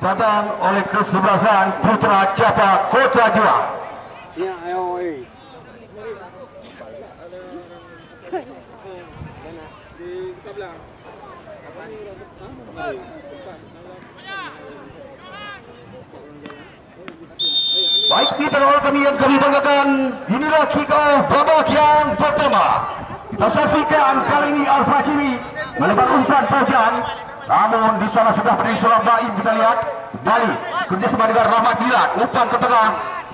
ditantang oleh kesebelasan Putra Japa Kota Juang. Ya, ayo. Baik, kita kami yang kami banggakan, inilah kick off babak yang pertama. Kita saksikan kali ini Alfa Jimmy melebar umpan Pojang, namun di sana sudah berdiri seorang Baim. Kita lihat kembali kerjasama dengan Rahmat Dilan, umpan ke tengah.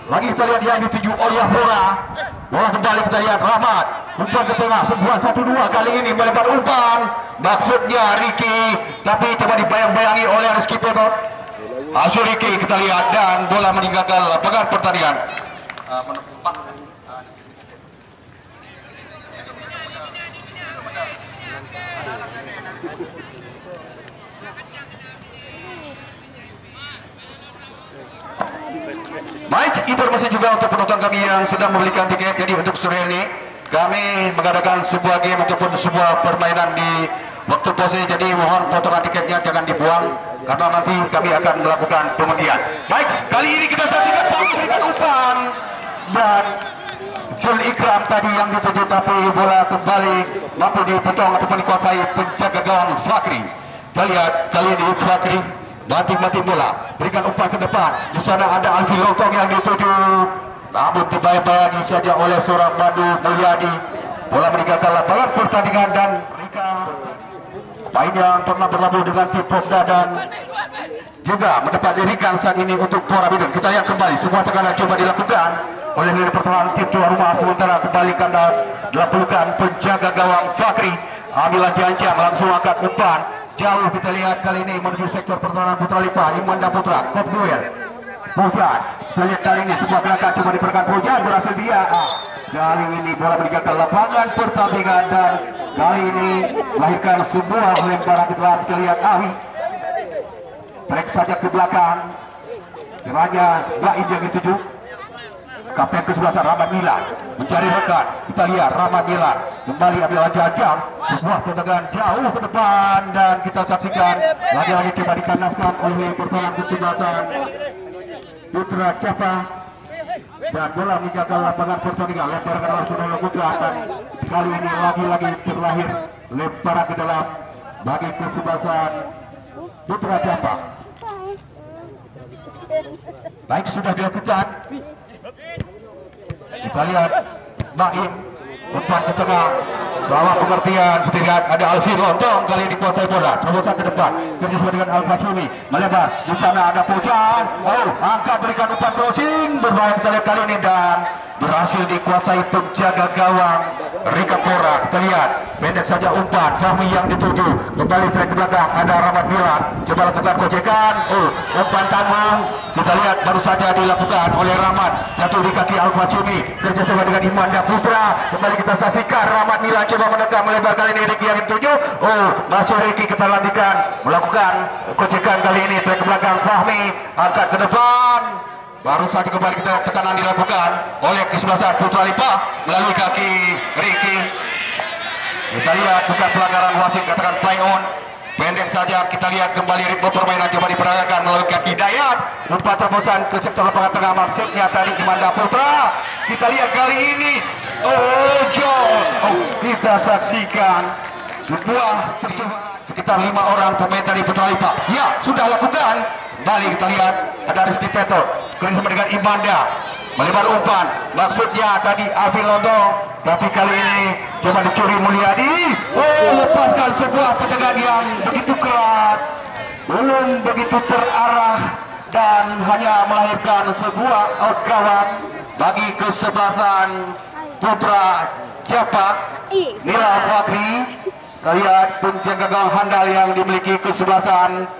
Lagi kita lihat yang dituju oleh Flora. Bola kembali kita lihat Rahmat, umpan ke tengah, sebuah 1-2 kali ini melebar umpan. Maksudnya Ricky, tapi coba dibayang-bayangi oleh Rizky Petot. Hasil Ricky kita lihat dan bola meninggalkan lapangan pertandingan. Baik, informasi juga untuk penonton kami yang sedang membelikan tiket. Jadi untuk sore ini kami mengadakan sebuah game ataupun sebuah permainan di waktu pause. Jadi mohon potongan tiketnya jangan dibuang karena nanti kami akan melakukan pengundian. Baik, kali ini kita saksikan pemberian umpan dan Jul Ikram tadi yang dituju, tapi bola kembali mampu dipotong ataupun dikuasai penjaga gawang Fakri. Kita lihat kali ini Fakri banting bola, berikan umpan ke depan. Di sana ada Alfi Lontong yang dituju, namun dibayang-bayangi saja oleh seorang Madu Mulyadi. Bola meninggalkan lapangan pertandingan dan mereka pemain yang pernah berlabuh dengan tim Popda dan juga mendapat lirikan saat ini untuk Tora Bidun. Kita lihat kembali semua tekanan coba dilakukan oleh lini pertahanan tim tuan rumah, sementara kembali kandas dilakukan penjaga gawang Fakri. Ambilan diancam, langsung angkat umpan jauh. Kita lihat kali ini menuju sektor pertahanan Putra Lipa, Imanda Putra, Kop Duel Pujan. Kita lihat kali ini sebuah gerakan coba diberikan Pujan, berhasil dia. Kali ini bola meninggalkan lapangan pertandingan dan kali ini melahirkan sebuah lemparan. Kita lihat Awi trek saja ke belakang, kiranya Baim yang dituju. Kapten ke-11 Rahmat Milan mencari rekan. Kita lihat Rahmat Milan kembali ambil jajam, sebuah tendangan jauh ke depan dan kita saksikan lagi-lagi coba dikandaskan oleh pertahanan kesebelasan Putra Japa dan bola menjaga lapangan pertandingan. Lemparan langsung dilakukan dan kali ini lagi-lagi terlahir lemparan ke dalam bagi kesebelasan Putra Japa. Baik, sudah dilakukan. Kita lihat Baim umpan ke tengah, sama pengertian. Kita lihat ada Alvin Lontong kali ini kuasai bola, terobosan ke depan kerjasama dengan Alfa Sumi melebar. Di sana ada Pujan, angkat berikan umpan crossing berbahaya. Kita lihat kali ini dan berhasil dikuasai penjaga gawang Rika Pora. Kita lihat pendek saja umpan Fahmi yang dituju, kembali trek ke belakang ada Rahmat Milan, coba lakukan gojekan, umpan tanggung. Kita lihat baru saja dilakukan oleh Rahmat, jatuh di kaki Alfa Cumi, kerjasama dengan Imanda Putra. Kembali kita saksikan Rahmat Milan coba menekan melebar, kali ini Ricky yang dituju. Masih Ricky kita lantikan melakukan gojekan kali ini, trek ke belakang Fahmi, angkat ke depan. Baru saja kembali kita tekanan dilakukan oleh kesebelasan Putra Lipa melalui kaki Ricky. Kita lihat bukan pelanggaran, wasit katakan play on. Pendek saja kita lihat kembali ritme permainan coba diperagakan melalui kaki Dayat. Umpan terobosan ke sektor lapangan tengah, maksudnya tadi Imanda Putra. Kita lihat kali ini kita saksikan sebuah percobaan sekitar 5 orang pemain dari Putra Lipa. Ya, sudah lakukan. Kembali kita lihat ada Rizky Petot kerjasama dengan Imanda melebar umpan, maksudnya tadi Alvin Lontong, tapi kali ini coba dicuri Mulyadi. Lepaskan sebuah tendangan yang begitu keras, belum begitu terarah dan hanya melahirkan sebuah out gawang bagi kesebelasan Putra Japa Mila Fakri. Kita lihat penjaga gawang handal yang dimiliki kesebelasan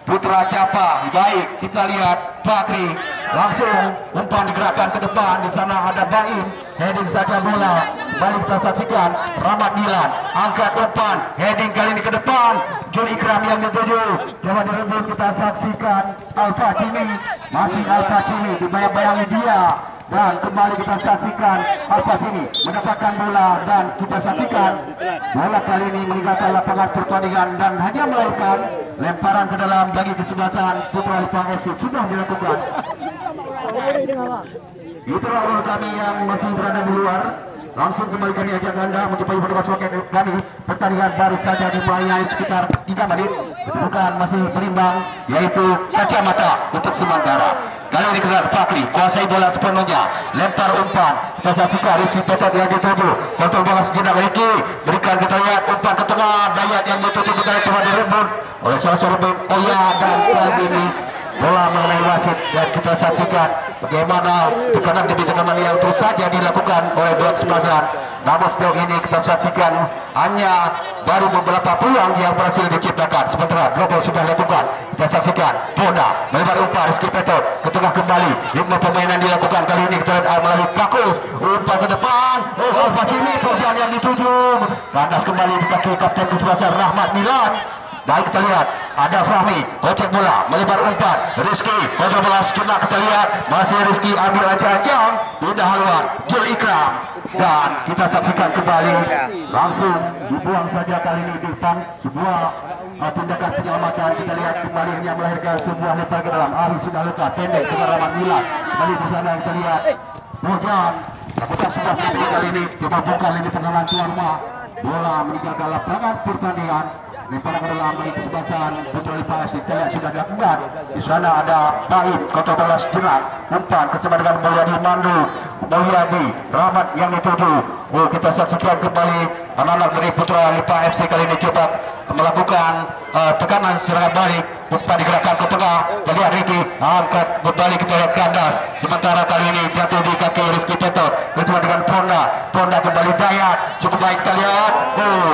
Putra Japa. Baik, kita lihat Fakri langsung umpan digerakkan ke depan. Di sana ada Baim, heading saja bola. Baik, kita saksikan Rahmat Milan angkat umpan, heading kali ini ke depan. Jul Ikram yang dituju, coba direbut. Kita saksikan Alfa Jimmy, masih Alfa Jimmy, dibayang-bayangi dia. dan kembali kita saksikan Al-Fatimi mendapatkan bola dan kita saksikan bola kali ini meninggalkan lapangan pertandingan dan hanya melahirkan lemparan ke dalam bagi kesebelasan Putra Lipang FC sudah dilakukan. Itulah orang kami yang masih berada di luar. Langsung kembali kami ajak Anda menjumpai petugas wasit kami. Pertandingan baru saja dimulai sekitar 3 menit. Bukan masih berimbang, yaitu kacamata untuk sementara. Kali ini kita Fakri kuasai bola sepenuhnya, lempar umpan. Kita saksikan Rizky Petot yang dituju. Kontrol bola sejenak Rizky, berikan kita lihat umpan ke tengah. Dayat yang dituju kita lihat telah direbut oleh salah seorang pemain Oya dan kali ini bola mengenai wasit dan kita saksikan bagaimana tekanan demi tekanan yang terus saja dilakukan oleh dua kesebelasan. Namun sejauh ini kita saksikan hanya baru beberapa peluang yang berhasil diciptakan. Sementara global sudah dilakukan. Kita saksikan Ponda melebar umpan Rizky Petot ke tengah kembali. 5 permainan dilakukan kali ini kita lihat melalui Kakus umpan ke depan. Al-Fatimi Pojan yang dituju. Kandas kembali di kaki kapten kesebelasan Rahmat Milan. Baik kita lihat ada Fahmi kocek bola melebar umpan Rizky kontrol bola sejenak kita lihat masih Rizky ambil aja jam pindah haluan Jul Ikram dan kita saksikan kembali langsung dibuang saja kali ini di depan sebuah tindakan penyelamatan. Kita lihat kembali yang melahirkan sebuah lempar ke dalam sudah luka pendek dengan Rahmat Milan kembali di sana kita lihat Bojan lakukan sebuah pendek kali ini coba bongkar ini pengalan tuan rumah bola meninggalkan lapangan pertandingan. Lemparan ke dalam bagi kesebelasan Putra Lipang FC kita lihat sudah dilakukan. Di sana ada Taib kontrol bola sejenak umpan bersama dengan Mulyadi Mandu Mulyadi Rahmat yang dituju. Kita saksikan kembali anak-anak dari Putra Lipang FC kali ini coba melakukan tekanan serangan balik umpan digerakkan ke tengah. Jadi Ricky angkat berbalik kita lihat kandas. Sementara kali ini jatuh di kaki Rizky Petot bersama dengan Ponda kembali Dayat cukup baik kita lihat.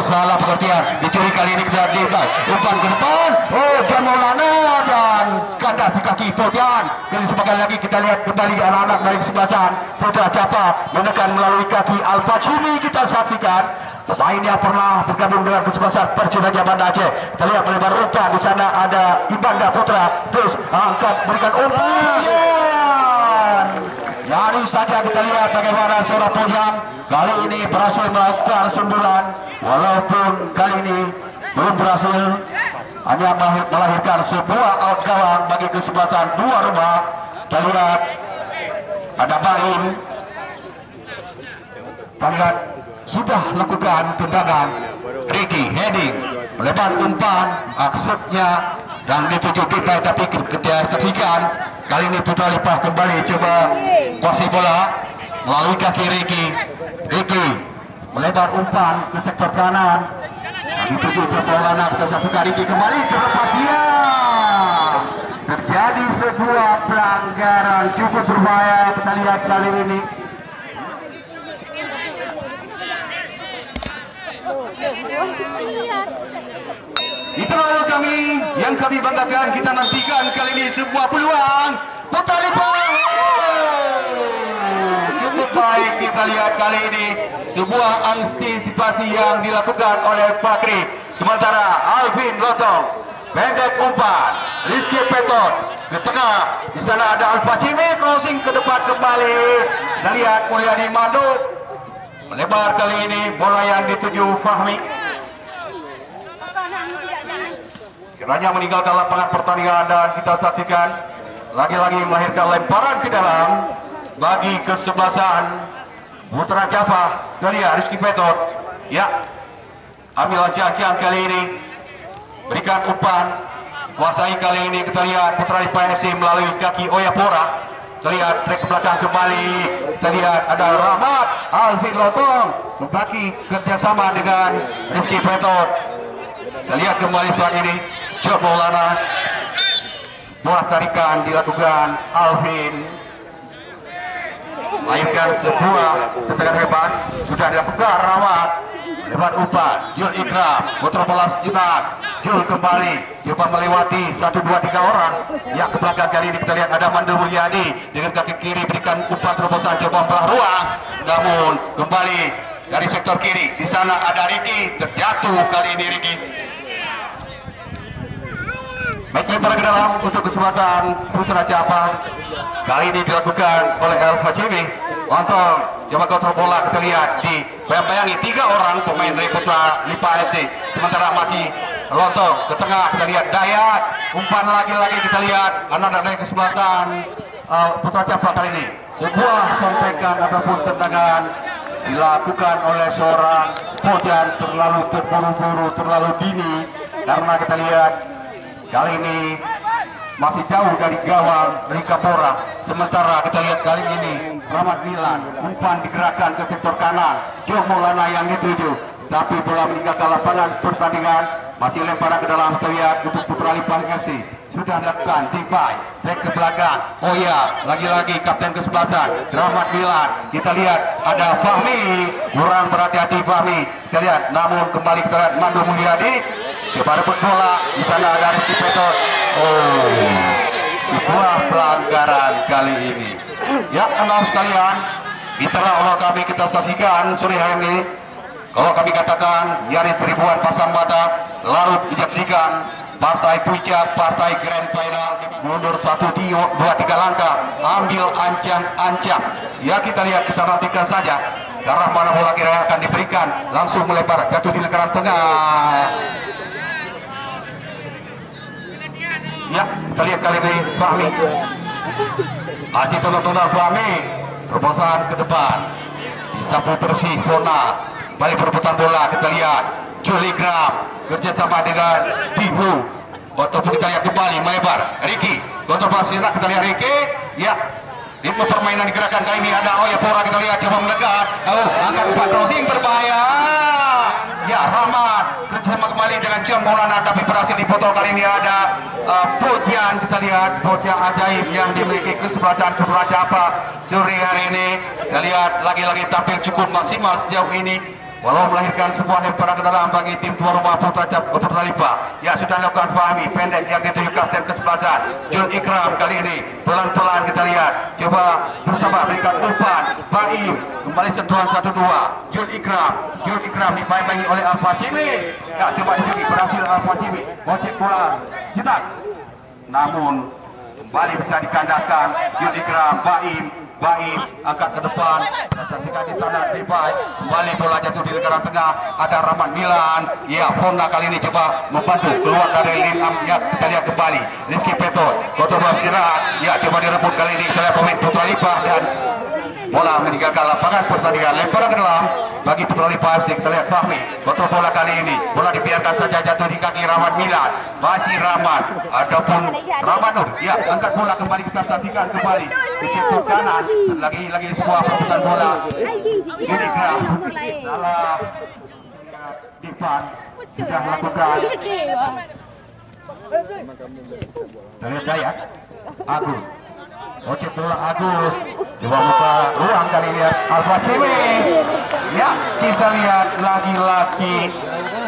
Salah pengertian dicuri kali ini kita lihat umpan ke depan. Jamolana dan kandas di kaki Pojan. Jadi sekali lagi kita lihat kembali anak-anak dari kesebelasan Putra Capa menekan melalui kaki Al-Fatimi. Kita saksikan pemain yang pernah bergabung dengan kesebelasan Persiraja Banda Aceh. Kita lihat melebar umpan di sana ada Ibanda Putra terus angkat berikan umpan. Nyaris saja kita lihat bagaimana seorang Pojan kali ini berhasil melakukan sundulan walaupun kali ini belum berhasil hanya melahirkan sebuah out gawang bagi kesebelasan dua rumah. Kita lihat ada Baim. Kita lihat sudah lakukan tendangan Ricky heading melebar umpan aksepnya dan dituju kita tapi kita saksikan kali ini Putra Lipang kembali coba kuasai bola melalui kaki Ricky melebar umpan ke sektor kanan dan dituju ke bola kita saksikan Ricky kembali terlepas dia terjadi sebuah pelanggaran cukup berbahaya. Kita lihat kali ini itulah kami yang kami banggakan. Kita nantikan kali ini sebuah peluang Putra Lipang. Cukup baik kita lihat kali ini sebuah antisipasi yang dilakukan oleh Fakri. Sementara Alvin Lotong pendek umpan Rizky Petot ke tengah. Di sana ada Al-Fatimi crossing ke depan kembali. Kita lihat Mulyadi Mandu melebar kali ini bola yang dituju Fahmi. Kiranya meninggalkan lapangan pertandingan dan kita saksikan lagi-lagi melahirkan lemparan ke dalam bagi kesebelasan Putra Java. Kita lihat Rizky Petot ya ambil ancang-ancang kali ini berikan umpan kuasai kali ini. Kita lihat Putra Lipang FC melalui kaki Oyapora. Kita lihat trek ke belakang kembali. Kita lihat ada Rahmat Alvin Lotong membagi kerjasama dengan Rizky Petot. Kita lihat kembali saat ini John Maulana bola tarikan dilakukan Alvin melahirkan sebuah tendangan bebas sudah dilakukan Rahmat lebar umpan Jul Ikram kontrol bola sejenak Jul kembali coba melewati 1, 2, 3 orang yang ke belakang. Kali ini kita lihat ada Mandu Mulyadi dengan kaki kiri berikan umpan terobosan coba membelah ruang namun kembali dari sektor kiri di sana ada Ricky terjatuh kali ini Ricky. Baik lempar ke dalam untuk kesebelasan Putra Java. kali ini dilakukan oleh Alfa Jimmy untuk coba kontrol bola. Kita lihat di bayangi 3 orang pemain dari Putra Lipa FC, sementara masih lontong ke tengah. Kita lihat Dayat, umpan lagi-lagi. Kita lihat anak dari kesebelasan Putra Capa kali ini sebuah sontekan ataupun tendangan dilakukan oleh seorang Pojan terlalu terburu-buru, terlalu dini, karena kita lihat kali ini masih jauh dari gawang dari Kapora. Sementara kita lihat kali ini Rahmat Milan, umpan digerakkan ke sektor kanan, Joe Maulana yang dituju, tapi bola meninggalkan lapangan pertandingan. Masih lemparan ke dalam. Kita lihat untuk Putra Lipa FC sudah dilakukan Tipai, cek ke belakang. Oh ya, lagi-lagi kapten kesebelasan Rahmat Milan. Kita lihat ada Fahmi, kurang berhati-hati Fahmi. Kita lihat, namun kembali kita lihat Mandu Mulyadi kepada bola. Di sana ada Rizky Petot. Oh, sebuah pelanggaran kali ini. Ya, teman sekalian, itulah olah kami kita saksikan sore hari ini. Kalau kami katakan nyaris ribuan pasang mata larut menyaksikan partai puncak, partai grand final, mundur 1, 2, 3 langkah, ambil ancang-ancang. Ya, kita lihat, kita nantikan saja karena mana bola kira akan diberikan, langsung melebar jatuh di lingkaran tengah. Ya, kita lihat kali ini Fahmi masih tonton Fahmi, terobosan ke depan disapu bersih Fona, balik perebutan bola. Kita lihat Juligram kerjasama dengan Bibu ataupun kita lihat kembali melebar Ricky kontrol bola. Kita lihat Ricky, ya, ritme permainan digerakkan kali ini ada Oyapora. Kita lihat coba mendekat, angkat umpan crossing berbahaya. Ya, Rahmat kerjasama kembali dengan John Maulana, tapi berhasil dipotong. Kali ini ada Pojan. Kita lihat Pojan ajaib yang dimiliki kesebelasan Putra Capa sore hari ini. Kita lihat lagi-lagi tampil cukup maksimal sejauh ini, walau melahirkan sebuah lemparan ke dalam bagi tim tuan rumah Putra Lipa. Ya, sudah dilakukan Fahmi pendek yang dituju kapten kesebelasan Jul Ikram. Kali ini pelan-pelan kita lihat, coba bersama berikan umpan Baim, kembali sentuhan 1-2 Jul Ikram dibayangi oleh Alfa Jimmy. Ya, coba dicuci, berhasil Alfa Jimmy bocek bola jenak, namun kembali bisa dikandaskan Jul Ikram. Baim angkat ke depan, saksikan di sana Tipai, kembali bola jatuh di lingkaran tengah. Ada Rahmat Milan. Ya, Fonda kali ini coba membantu keluar dari line up. Ya, kita lihat kembali Rizky Petot, kontrol istirahat. Ya, coba direbut kali ini. Kita lihat pemain Putra Lipa dan bola meninggalkan lapangan pertandingan, lemparan ke dalam bagi Putra Lipa FC. Kita lihat Fahmi kontrol bola kali ini, bola dibiarkan saja jatuh di kaki Rahmat Milan. Masih Rahmat, adapun Rahmat Nur, ya, angkat bola kembali. Kita saksikan kembali di sektor kanan, lagi sebuah perebutan bola. Ini Gram salah defense sudah melakukan. Dari Jaya Agus, bocek bola Agus, coba buka ruang kali ini Alfa Jimmy. Ya, kita lihat lagi-lagi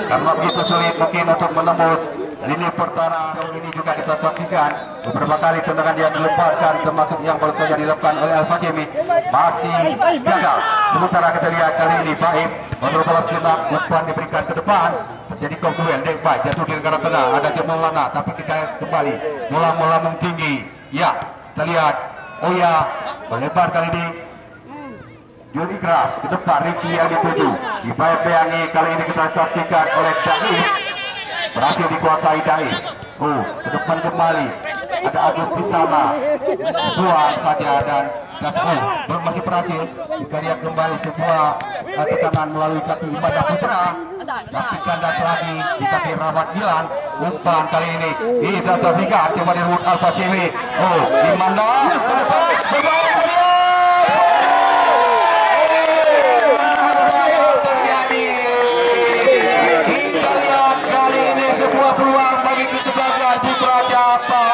karena begitu sulit mungkin untuk menembus lini pertahanan. Ini juga kita saksikan beberapa kali tendangan yang dilepaskan, termasuk yang baru saja dilakukan oleh Alfa Jimmy, masih gagal. Sementara kita lihat kali ini Baim menurut bola sejenak, umpan diberikan ke depan, terjadi duel baik jatuh di lingkaran tengah. Ada Jemalana, tapi kita kembali bola tinggi. Ya, kita lihat Oya melebar kali ini Juli Graf ke depan, Ricky yang dituju dibayangi. Kali ini kita saksikan oleh Dai, berhasil dikuasai Dai. Ke depan kembali ada Agus di sana, buang saja dan belum masih berhasil. Kita lihat kembali sebuah tekanan melalui kaki Ibadah Putra, tapi kandas lagi di kaki Rahmat Milan. Umpan kali ini kita saksikan, coba direbut Alfa Jimmy. Di mana ke depan berbahaya terjadi. Kita lihat kali ini sebuah peluang bagi kesebelasan Putra Capa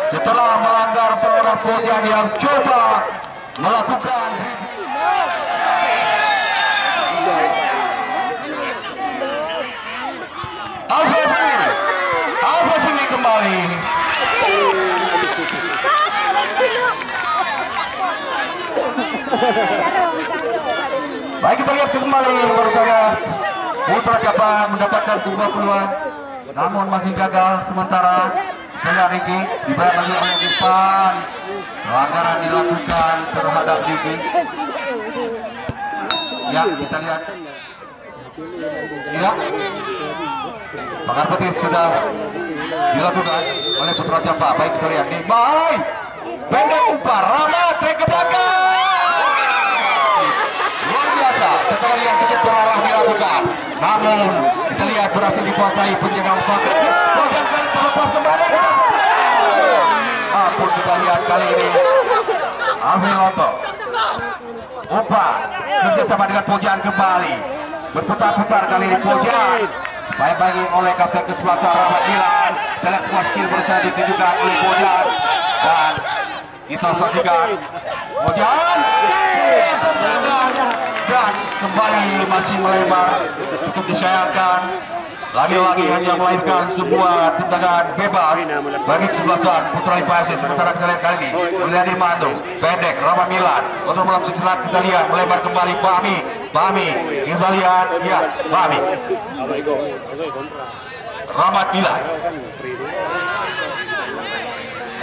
setelah melanggar seorang Pojan yang coba melakukan Alfa Jimmy kembali. Baik, kita lihat kembali baru saja Putra Capa mendapatkan sebuah peluang, namun masih gagal. Sementara Ricky dibayangi oleh depan Pelanggaran dilakukan terhadap Diki. Ya, kita lihat. Ya, bakar petis sudah dilakukan oleh Putra Japa. Baik, kita lihat nih. Baik, pendek umpan, Rama trek ke belakang. Luar biasa, setelah yang cukup terarah dilakukan. Namun kita lihat berhasil dikuasai penjaga Fakri. Bagian kali terlepas kembali. Ampun, kita lihat kali ini Ameloto umpan kerjasama dengan Pojan kembali berputar-putar kali ini Pojan baik bagi oleh kapten kesebelasan Rahmat Milan. Kita lihat semua skill berusaha ditunjukkan oleh Pojan dan kita saksikan Pojan tendangan dan kembali masih melebar cukup disayangkan. Lagi-lagi hanya melahirkan sebuah tendangan bebas bagi kesebelasan Putra Lipa FC. Sementara kita lihat kali ini Mulyadi Mando pendek Rama Milan untuk melakukan sejenak. Kita lihat melebar kembali Fahmi kita lihat ya Fahmi Rahmat Milan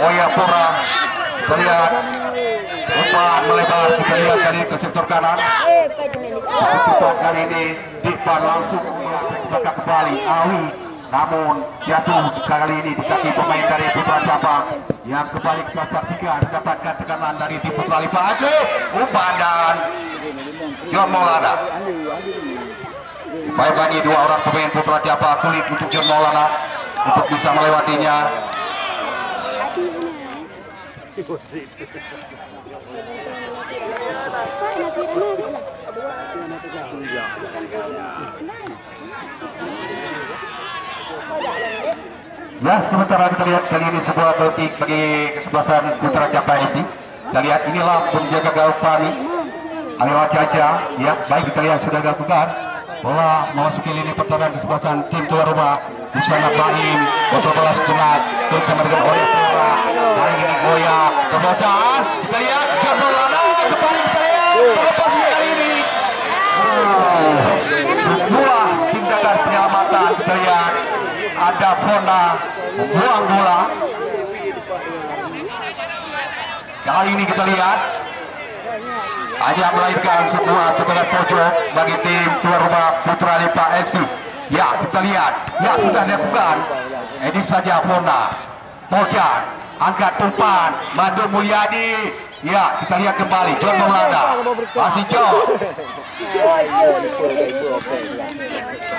Oya Pora kita lihat umpan melebar. Kita lihat kali ke sektor kanan umpan kali ini Dipan langsung Oya kembali Awi namun jatuh kali ini di kaki pemain dari Putra Japa yang kembali kita saksikan mendapatkan tekanan dari tim Putra Lipa AC. Umpan dan John Maulana baik bagi dua orang pemain Putra Japa sulit untuk John Maulana untuk bisa melewatinya. Ya, sementara kita lihat kali ini sebuah goal-kick bagi kesebelasan Putra Japa FC. Kita lihat inilah penjaga gawang Fahmi Alewat Caca. Ya, baik kita lihat sudah dilakukan. Bola memasuki lini pertahanan kesebelasan tim tuan rumah. Di sana Baim kontrol bola sejenak bersama dengan Oya Pura. Kali ini Oya kebosan. Kita lihat John Maulana kembali kita lihat terlepas kali ini. Sebuah tindakan penyelamatan kita lihat. Ada Fonda membuang bola. Kali ini kita lihat hanya melahirkan sebuah tendangan pojok bagi tim tuan rumah Putra Lipa FC. Ya, kita lihat ya sudah dilakukan. Edip saja Fonda Pojan angkat umpan Mando Mulyadi. Ya, kita lihat kembali John Maulana masih John.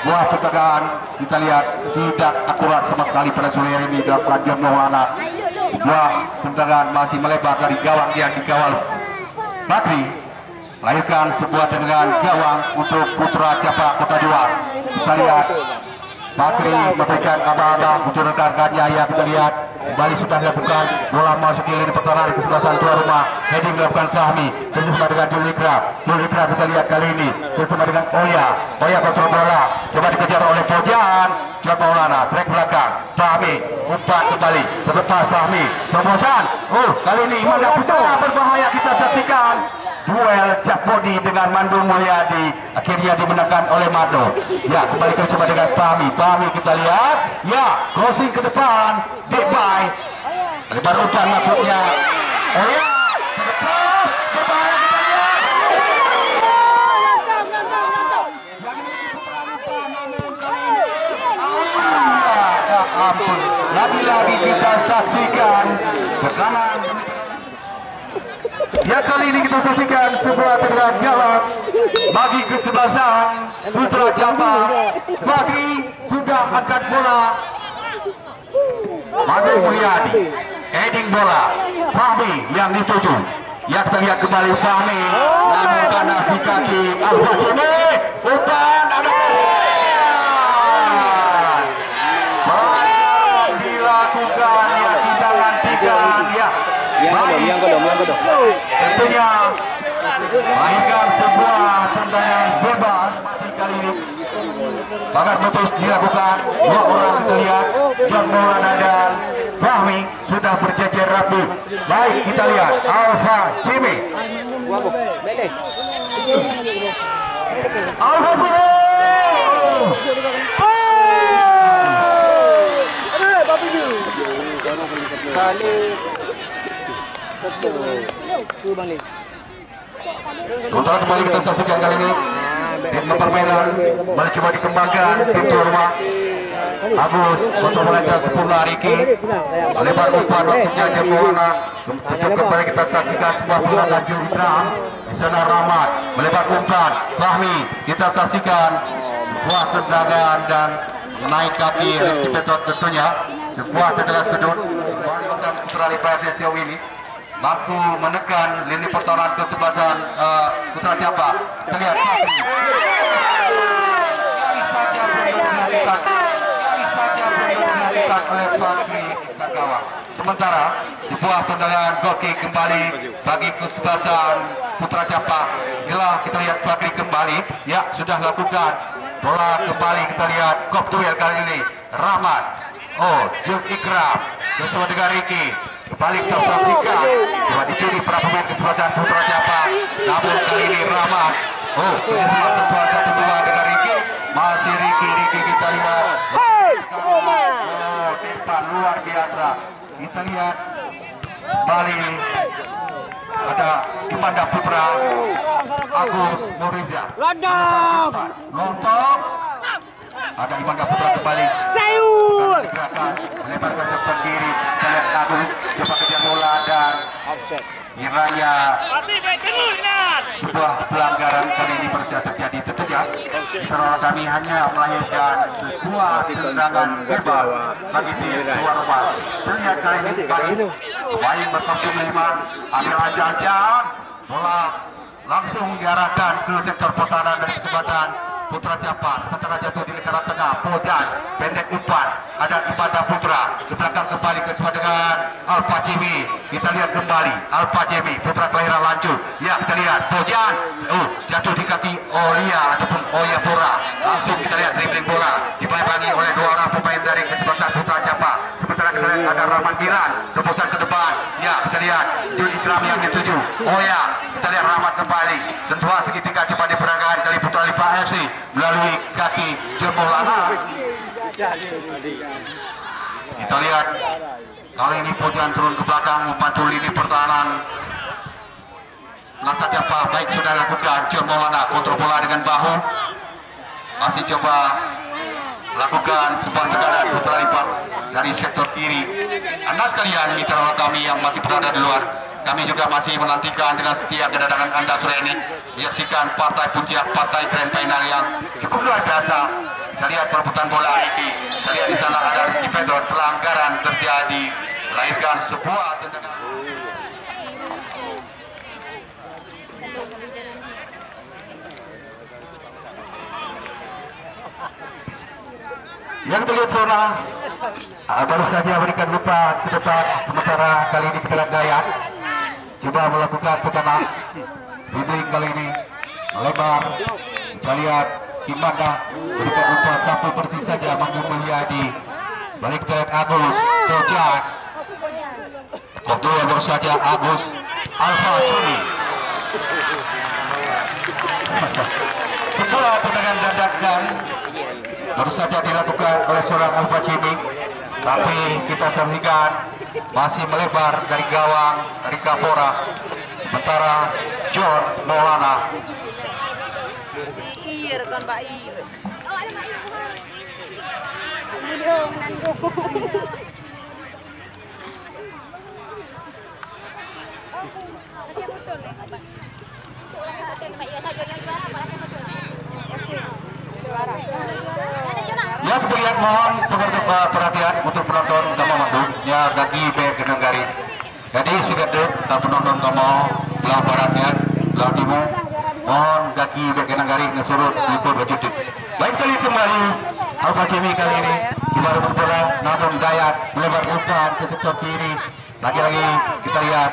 Wah, tendangan kita lihat tidak akurat sama sekali pada sore hari ini dalam John Maulana. Sebuah tendangan masih melebar dari gawang yang dikawal Bakri. Melahirkan sebuah tendangan gawang untuk Putra Japa Kota Juang. Kita lihat Bakri memberikan abang-abang untuk rekan-rekannya. Ya, kita lihat kembali sudah dilakukan bola masuk ke lini pertahanan kesebelasan tuan rumah. Heading dilakukan Fahmi bersama dengan Julika kita lihat kali ini bersama dengan Oya kontrol bola coba dikejar oleh Pojan. John Maulana trek belakang Fahmi umpan kembali terlepas Fahmi promosan. Kali ini Imanda Putra berbahaya. Kita saksikan duel just body dengan Mando Mulyadi akhirnya dimenangkan oleh Mando. Ya, kembali bersama dengan Fahmi kita lihat ya crossing ke depan deep by lebar umpan maksudnya Oya terlepas berbahaya. Kita lihat namun kali ini ampun lagi-lagi kita saksikan tekanan. Ya, kali ini kita saksikan sebuah tendangan gawang bagi kesebelasan Putra Japa. Fakri sudah angkat bola. Mando Mulyadi heading bola. Fahmi yang dituju. Ya, kita lihat kembali Fahmi namun panas di kaki Al-Fatimi. Umpan ada pelanggaran dilakukan. Ya, kita nantikan ya. Baik, tentunya melahirkan sebuah tendangan bebas mati kali ini. Bakar putus dilakukan dua orang. Kita lihat John Maulana dan Fahmi sudah berjejer rapi. Baik, kita lihat Alfa Simi Sementara kembali kita saksikan kali ini ritme permainan masih coba dikembangkan tim tuan rumah. Agus untuk melencang sempurna Riki lebar umpan maksudnya Jemboana. Untuk kembali kita saksikan sebuah bola lanjut Ibrahim di sana Rahmat melebar umpan Fahmi kita saksikan sebuah tendangan dan naik kaki Rizky Petot tentunya sebuah tendangan sudut Wali Putra Lipa sejauh ini mampu menekan lini pertahanan kesebelasan Putra Japa. Kita lihat Fahmi oleh Fakri Istakawa. Sementara sebuah tendangan goal kick kembali bagi kesebelasan Putra Japa. Bila kita lihat Fakri kembali, ya sudah lakukan bola kembali kita lihat kop duel kali ini Rahmat. Oh, Jum Ikram bersama dengan Riki kembali kita saksikan coba dicuri para pemain kesebelasan Putra Japa. Namun kali ini Rahmat. Oh, kerjasama sentuhan 1-2 dengan Riki. Masih Riki kita lihat. Tempat luar biasa. Kita lihat kembali ada Imanda Putra Agus Moriza Lontong ada Imanda Putra kembali gerakan melebarkan sepan kiri. Kita lihat Agus coba kejar bola dan kiranya sebuah pelanggaran kali ini berusaha terjadi. Tentunya karena kami hanya melahirkan sebuah tendangan bebas bagi tim tuan rumah. Terlihat kali ini baik bertemu lima ambil ajar bola langsung diarahkan ke sektor pertahanan dari kesempatan Putra Japa. Sementara jatuh di lingkaran tengah Pojan pendek umpan ada Imanda Putra ke belakang kembali ke sebelah dengan Alfa Jemi. Kita lihat kembali Alfa Jemi Putra kelahiran Lanjut. Ya kita lihat Pojan jatuh di kaki Olia ataupun Oya Pura. Langsung kita lihat dribbling bola dibayangi oleh dua orang pemain dari kesebelasan Putra Japa. Sementara kita lihat ada Rahman Giran tembusan ke depan. Ya kita lihat Jun Ikram yang dituju Oya. Kita lihat Rahmat kembali sentuhan segitiga cepat diperagakan dari Putra Lipa FC melalui kaki Jembolana. Kita lihat kali ini Pojan turun ke belakang membantu lini pertahanan Lasa Japa. Baik sudah lakukan Jembolana kontrol bola dengan bahu masih coba lakukan sebuah tekanan Putra Lipa dari sektor kiri. Anda sekalian mitra kami yang masih berada di luar, kami juga masih menantikan dengan setia kedatangan Anda sore ini menyaksikan partai puncak, partai grand final yang cukup luar biasa. Kita lihat perebutan bola Riki. Kita lihat di sana ada Rizky Pedro, pelanggaran terjadi, melahirkan sebuah tendangan. Yang terlihat zona baru saja berikan lupa ke depan. Sementara kali ini kita lihat Gayat coba melakukan tekanan leading kali ini lebar. Kita lihat Imanda berikan umpan sapu bersih saja Manggu Mulyadi. Balik kita lihat Agus Pojan Kopdua baru saja Agus Alfa Juni. Sebuah tendangan dadakan baru saja dilakukan oleh seorang Alfa Juni, tapi kita saksikan masih melebar dari gawang dari Kapora. Sementara John Maulana ya kita lihat, mohon perhatian untuk penonton kamu menduknya kaki Kenanggari. Jadi segeduk tak penonton kamu belah baratnya belah timur, mohon kaki Kenanggari ngesurut liput bajudik. Baik sekali kembali Alfa Jemi kali ini gimana berbola namun Gayat melebar umpan ke sektor kiri. Lagi-lagi kita lihat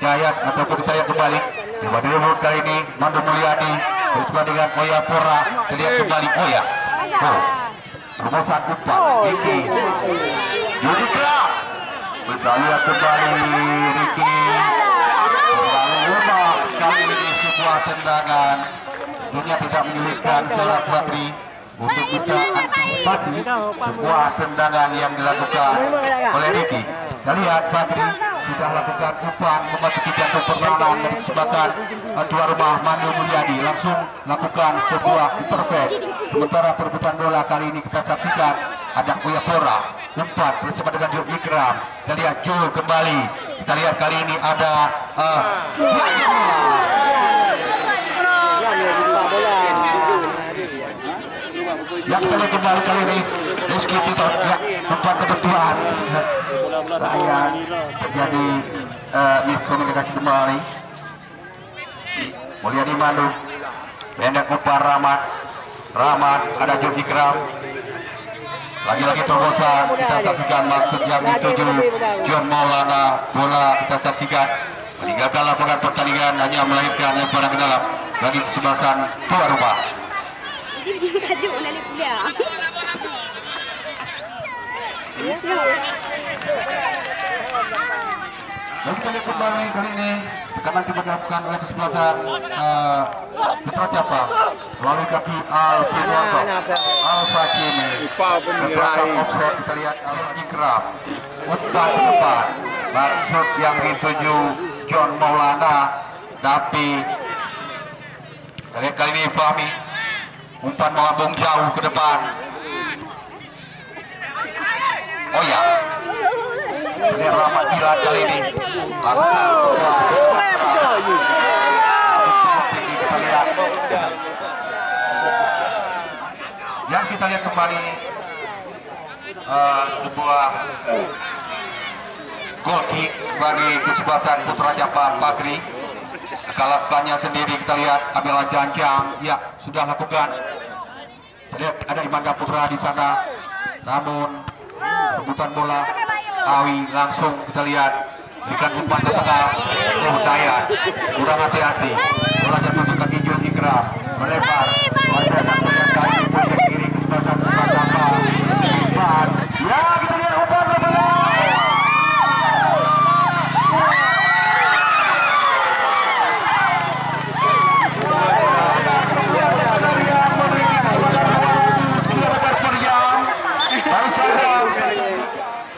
Gayat ataupun kita lihat kembali coba diribut kali ini Mandu Mulyadi bersama dengan Oya Pura. Kita lihat kembali Oya. Rumusan umpan Riki Yudika. Kita lihat kembali Riki terlalu lemah kali ini. Sebuah tendangan tentunya tidak menyulitkan seorang Fakri untuk bisa antisipasi sebuah tendangan yang dilakukan oleh Riki. Kita lihat Fakri sudah lakukan umpan memasuki jantung perlawanan dari kesebelasan tuan rumah Mando Mulyadi, langsung lakukan sebuah intercept. Sementara perebutan bola kali ini kita saksikan ada Uyapora, umpan bersama dengan Jul Ikram. Kita lihat Jul kembali, kita lihat kali ini ada yang kita lihat kembali kali ini Rizky Tito, ya, umpan kebetulan saya terjadi miskomunikasi kembali. Mulyadi Mando, pendek umpan Rahmat, ada Jul Ikram. Lagi-lagi terobosan, kita saksikan maksud yang dituju John Maulana. Bola kita saksikan meninggalkan lapangan pertandingan, hanya melahirkan lemparan ke dalam bagi kesebelasan tuan rumah. Dan kita lihat kembali kali ini tekanan coba dilakukan oleh kesebelasan Putra Japa melalui kaki Alfa Kimi. Belakang offset kita lihat Ikram, umpan ke depan, maksud yang dituju John Maulana, tapi kita lihat kali ini Fahmi, umpan melambung jauh ke depan. Oh ya, ini Rahmat Gila kali ini langsung kita lihat yang kita lihat kembali sebuah gol kick bagi kesebelasan Putra Japa Bakri. Kalapannya sendiri kita lihat ambil Janjang, ya sudah lakukan. Kita lihat ada Imanda Putra di sana, namun rebutan bola Awi langsung kita lihat berikan umpan ke tengah, Dayat kurang hati-hati, bola jatuh ke kaki Jul Ikram, melebar pada satu yang kaki pun ke kiri kesebelasan Putra Japa. Umpan, ya kita lihat umpan bola.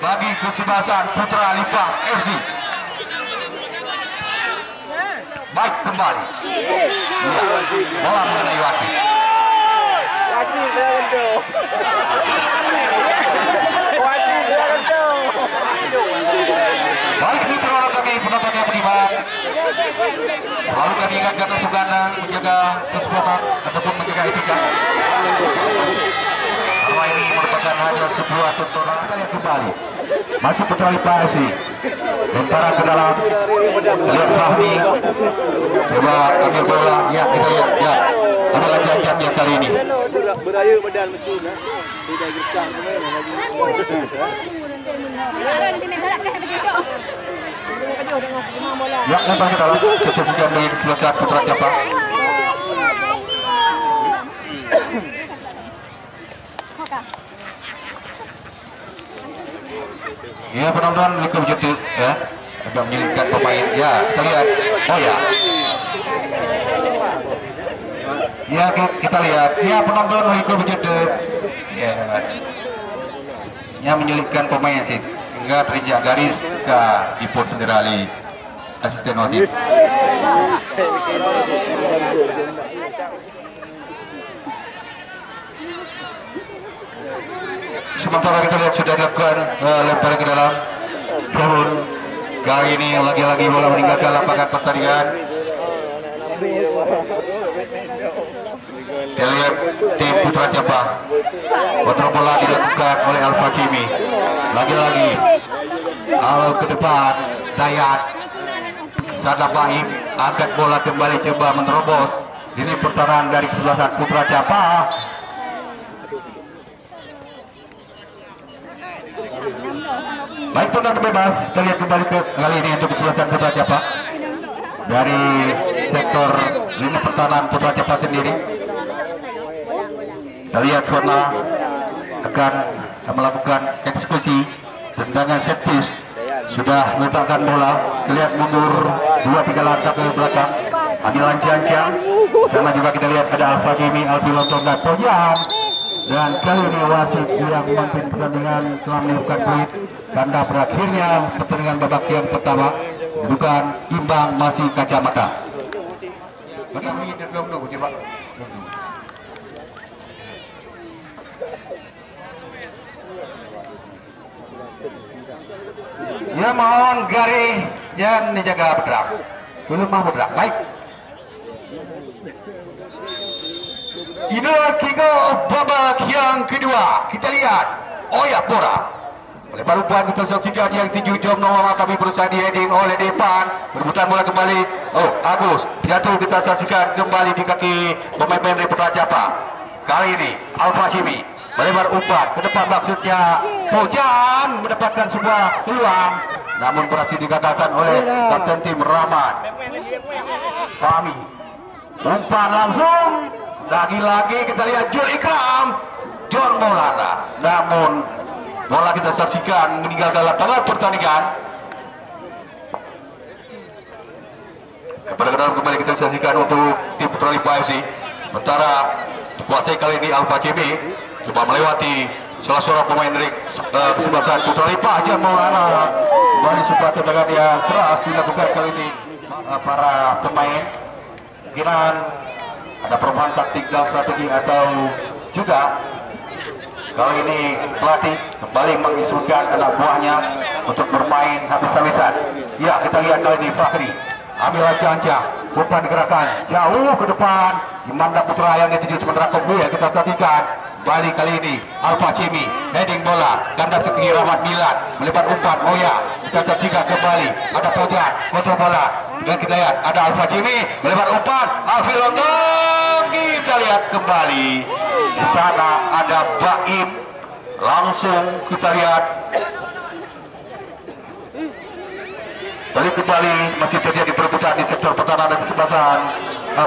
Bagi kesebelasan Putra Limpah FC. Baik kembali. Ya, bola mengenai wasit. Wasit berendam. Wasit berendam. Baik mitra orang kami penonton yang beriman, selalu kami ingatkan untuk Anda menjaga keselamatan ataupun menjaga etika. Karena ini merupakan hanya sebuah tontonan. Kita lihat kembali masuk Putra Limpah FC, lemparan ke dalam, lihat Fahmi coba ambil bola, ya kita lihat, ya adalah Janjang yang kali ini beraya badan macam nak tidak gersang ya lempar ke dalam, keputusan bagi kesebelasan Putra Japa. Ya penonton Liga Bejutu ya, agak menyelipkan pemain. Ya kita lihat, oh ya, ya kita lihat, ya penonton Liga Bejutu ya menyelipkan pemain sih hingga terinjak garis ke Ipun Penderali asisten wasit. Sementara kita lihat sudah dilakukan lemparan ke dalam turun. Kali ini lagi-lagi bola meninggalkan lapangan pertandingan. Kita lihat tim Putra Japa, kontrol bola dilakukan oleh Alfa Kimi. Lagi-lagi ke depan Dayat, Sada Baik angkat bola kembali coba menerobos. Ini pertahanan dari kesebelasan Putra Japa. Baik penonton bebas, kita lihat kembali ke kali ini untuk kesebelasan Putra Japa dari sektor lini pertahanan Putra Japa sendiri. Kita lihat Fona akan melakukan eksekusi tendangan set piece, sudah meletakkan bola. Kita lihat mundur 2-3 langkah ke belakang, ambilan Janjang. Sama juga kita lihat ada Alfa Kimi, Alfi Lontong dan Tojam. Dan kali ini wasit yang memimpin pertandingan telah meniupkan peluit tanda berakhirnya pertandingan babak yang pertama. Bukan imbang masih kacamata. Ya mohon garis jangan dijaga bergerak. Belum mau bergerak. Baik. Ini kiko babak yang kedua. Kita lihat. Oh ya Bora. Lebar umpan kita saksikan yang tinggi jam nomor tapi berusaha di heading oleh depan. Berebutan bola kembali. Oh Agus jatuh, kita saksikan kembali di kaki pemain dari Putra Japa. Kali ini Alfa Hashimi melebar umpan ke depan, maksudnya Bojan mendapatkan sebuah peluang, namun berhasil digagalkan oleh kapten tim Rahmat Fahmi. Umpan langsung lagi-lagi kita lihat Jul Ikram John Maulana, namun bola kita saksikan meninggalkan lapangan pertandingan. Pada kembali kita saksikan untuk tim Putra Lipa FC. Sementara kuasai kali ini Alfa Hashimi coba melewati salah seorang pemain dari kesebelasan Putra Lipa, John Maulana. Kembali sebuah tendangan yang keras dilakukan kali ini para pemain. Mungkinan ada perubahan taktik dan strategi atau juga kali ini pelatih kembali mengisukan anak buahnya untuk bermain habis-habisan. Ya, kita lihat kali ini Fakri ambil ancang-ancang, umpan gerakan jauh ke depan. Imanda Putra yang dituju sementara Kobuya kita saksikan. Balik kali ini Alfa Hashimi heading bola kandas ke kiri Rahmat Milan melebar umpan. Oh ya, kita saksikan kembali ada Pojan kontrol bola. Dan kita lihat ada Alfa Hashimi melebar umpan Alfi Lontong. Kita lihat kembali di sana ada Baim. Langsung kita lihat balik kembali, masih terjadi perebutan di sektor pertahanan dan kesebelasan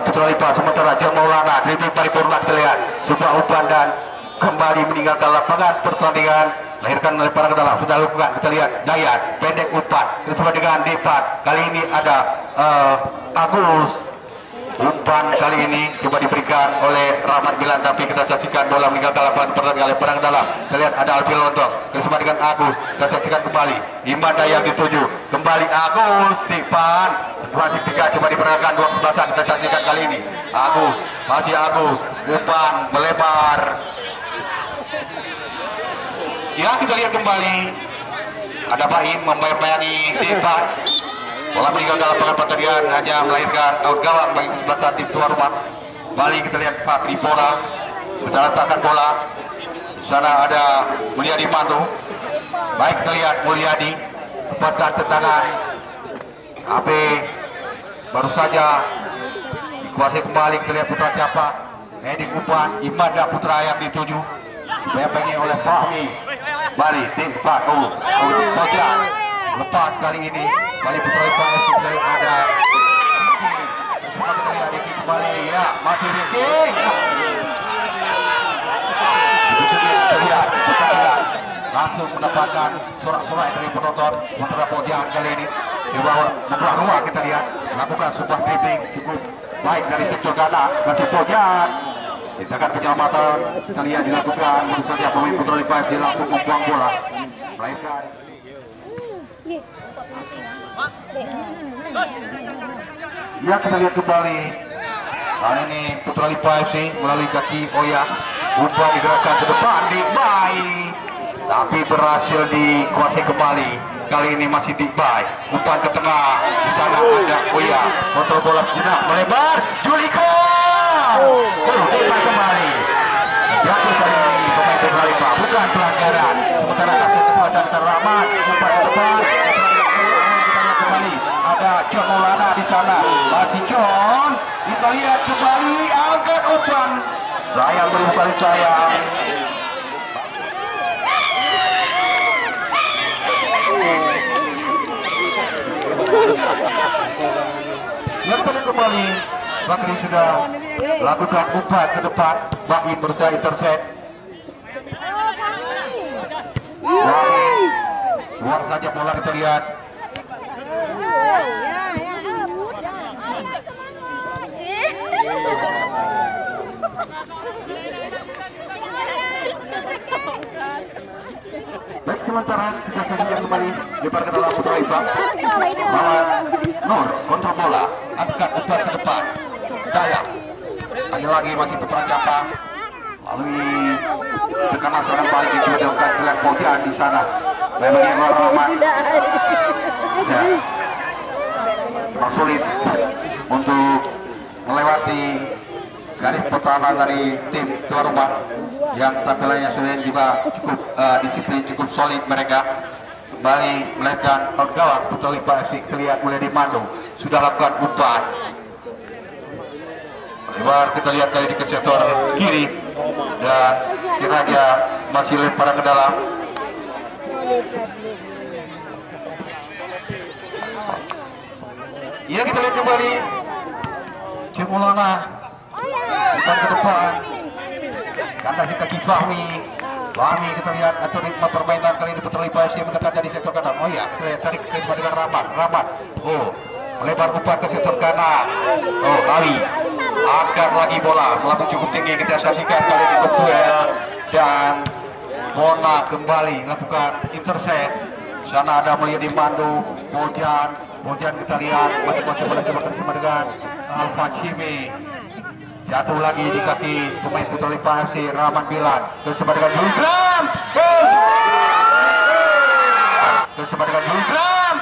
Putra Lipa. Sementara John Maulana dribbling paripurna, kita lihat sebuah umpan dan kembali meninggalkan lapangan pertandingan. Lahirkan lemparan ke dalam, sudah lakukan. Kita lihat Dayat pendek umpan bersama dengan Depan. Kali ini ada Agus. Umpan kali ini coba diberikan oleh Rahmat Milan, tapi kita saksikan bola meninggalkan lapangan pertandingan. Lemparan ke dalam, kita lihat ada Alfi Lontong bersama dengan Agus. Kita saksikan kembali Imanda yang dituju kembali Agus Depan. Situasi tiga coba diperagakan dua kesebelasan. Kita saksikan kali ini Agus, masih Agus, umpan melebar. Ya, kita lihat kembali ada Baim membayang-bayangi Depan. Bola meninggalkan lapangan pertandingan, hanya melahirkan out gawang bagi sebelah saat tim tuan rumah. Kembali kita lihat Fakri bola sudah letakkan bola. Di sana ada Mulyadi Mantu. Baik, kita lihat Mulyadi lepaskan tendangan. AP baru saja dikuasai kembali. Kita lihat Putra Japa heading umpan Imanda Putra yang dituju dibayang-bayangi oleh Fahmi. Bali tim Paku Bojan lepas kali ini. Bali Putra Lipa FC ada Riki kembali, ya masih Riki. Itu sendiri terlihat pertandingan langsung mendapatkan sorak-sorai dari penonton. Putra Bojan kali ini coba membuka ruang, kita lihat melakukan sebuah dribbling cukup baik dari sektor kanan. Masih Bojan tindakan penyelamatan kita lihat dilakukan, baru saja pemain Putra Lipa FC langsung membuang bola melainkan. Ya, kita lihat kembali kali ini Putra Lipa FC melalui kaki Oya, umpan digerakkan ke depan Dikbay, tapi berhasil dikuasai kembali. Kali ini masih Dikbay, umpan ke tengah, di sana ada Oya, kontrol bola sejenak melebar Julika. Dikbay kembali. Jatuh kali ini pemain Putra Lipa, bukan pelanggaran. Sementara kapten kesebelasan Rahmat umpan ke depan. Ada John Maulana di sana, masih John. Kita lihat kembali angkat umpan. Sayang, beribu kali sayang. Yang paling kembali, Bakri sudah lakukan umpan ke depan. Baim berusaha intercept. Luar saja bola, kita lihat. sementara kita saksikan kembali lebar ke dalam putra Ipa. Mawar Nur kontrol bola, angkat umpan ke depan. Daya lagi masih putra Japa melalui tekanan serangan balik yang coba dilakukan Selain Pojan di sana. Memang yang Rahmat ya, memang sulit untuk melewati garis pertahanan dari tim tuan rumah yang tampilannya sudah juga cukup disiplin, cukup solid mereka. Kembali melakukan gawang Putra Lipa FC terlihat mulai di Mando sudah lakukan umpan lebar, kita lihat kali di sektor kiri dan kiranya masih lemparan ke dalam. Ya, kita lihat kembali Cemulana umpan ke depan kandasi kaki Fahmi kita lihat atur ritme permainan kali ini Putra Lipa FC mendekat dari sektor kanan. Oh ya, kita lihat tarik ke sebelah Rahmat. Oh, melebar umpan ke sektor kanan. Oh, Ali angkat lagi bola melambung cukup tinggi, kita saksikan kali ini duel dan Mona kembali lakukan intercept. Sana ada Mulyadi Mandu, Bojan kita lihat masing-masing bola coba bersama dengan Alfa Cimi. Jatuh lagi di kaki pemain Putra Lipa FC Rahman Bilan bersama dengan Juligram. Bersama dengan Juligram.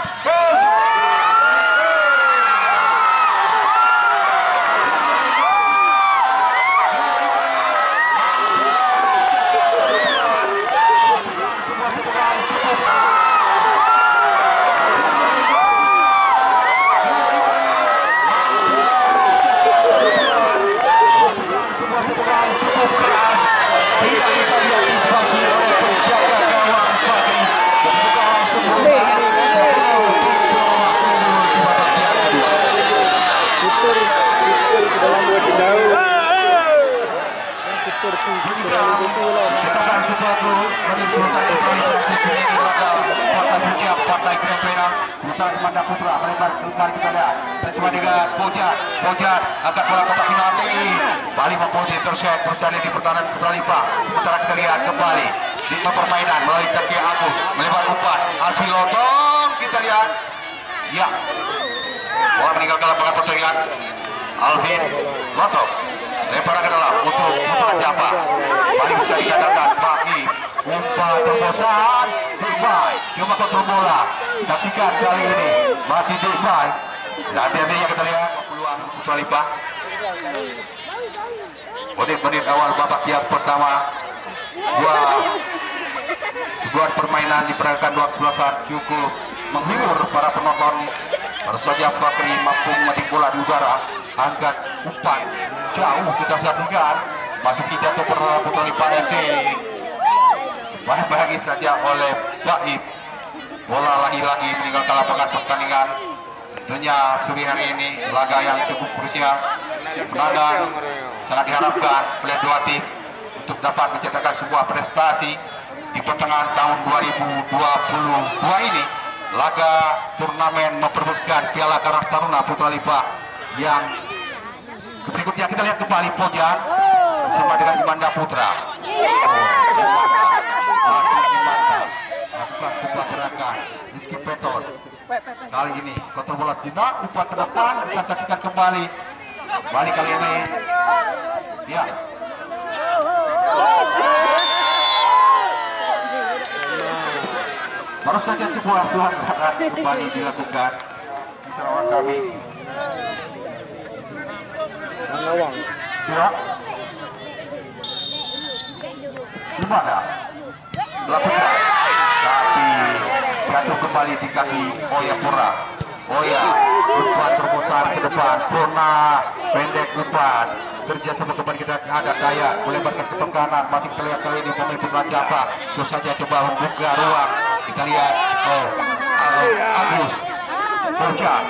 Cetakan sebuah gol bagi selesai Putra Lipa FC sudah di belakang partai Bukiap, partai Grand Pena. Sementara Manda Putra melebar kembali kita lihat bersama dengan Bojan angkat bola kotak penalti. Bali mempunyai intercept berada di pertahanan Putra Lipa. Sementara kita lihat kembali di permainan melalui kaki Agus melebar umpan Alfi Lotong, kita lihat ya bola meninggalkan lapangan pertandingan. Alvin Lotong lempar ke dalam untuk Putra Japa. Paling bisa dikatakan bagi umpan terobosan Dikbay cuma kontrol bola. Saksikan kali ini masih Dikbay dan nantinya kita lihat peluang Putra Lipa. Menit-menit awal babak yang pertama sebuah permainan diperagakan 12-an cukup menghibur para penonton. Baru saja Fakri mampu memetik bola di udara, angkat umpan jauh, kita saksikan masuki jatuh perlahan Putra Lipa FC bahagi saja oleh Baib. Bola lagi-lagi meninggalkan lapangan pertandingan. Tentunya sore hari ini laga yang cukup krusial, menandang sangat diharapkan oleh dua tim untuk dapat mencetakkan sebuah prestasi di pertengahan tahun 2022 ini. Laga turnamen memperebutkan Piala Karang Taruna Putra Lipa yang berikutnya kita lihat kembali Pojan bersama dengan Imanda Putra. Imanda lakukan sebuah gerakan Rizky Peton. Kali ini kontrol bola sejenak, umpan ke depan, kita saksikan kembali. Balik kali ini ya. Baru saja sebuah pelanggaran kembali dilakukan di Sarawak kami. Ya. Gimana? Lakukan. Tapi jatuh kembali di kaki Oya Pura. Oya, umpan terobosan ke depan. Purna, pendek umpan. Kerja sama kembali kita ada Daya melebar ke sektor kanan, masih terlihat kali ini pemain Putra Japa. Terus saja coba membuka ruang. Kita lihat Agus Bojan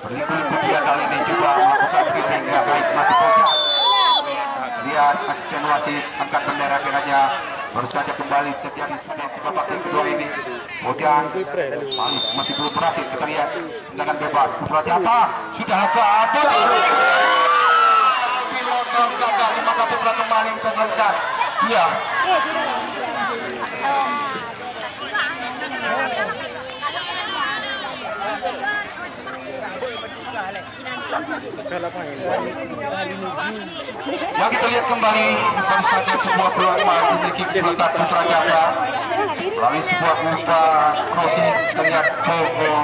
berliku-liku dia kali ini coba melakukan dribbling ya, baik masih Bojan. Lihat asisten wasit angkat bendera kiranya baru saja kembali terjadi sudah di babak yang kedua ini. Bojan masih belum berhasil, kita lihat tendangan bebas Putra Japa sudah lakukan gagal, maka Putra kembali mencatatkan. Iya. Ya, kita lihat kembali baru saja sebuah peluang memiliki kesebelasan Putra Japa melalui sebuah umpan crossing. Kita lihat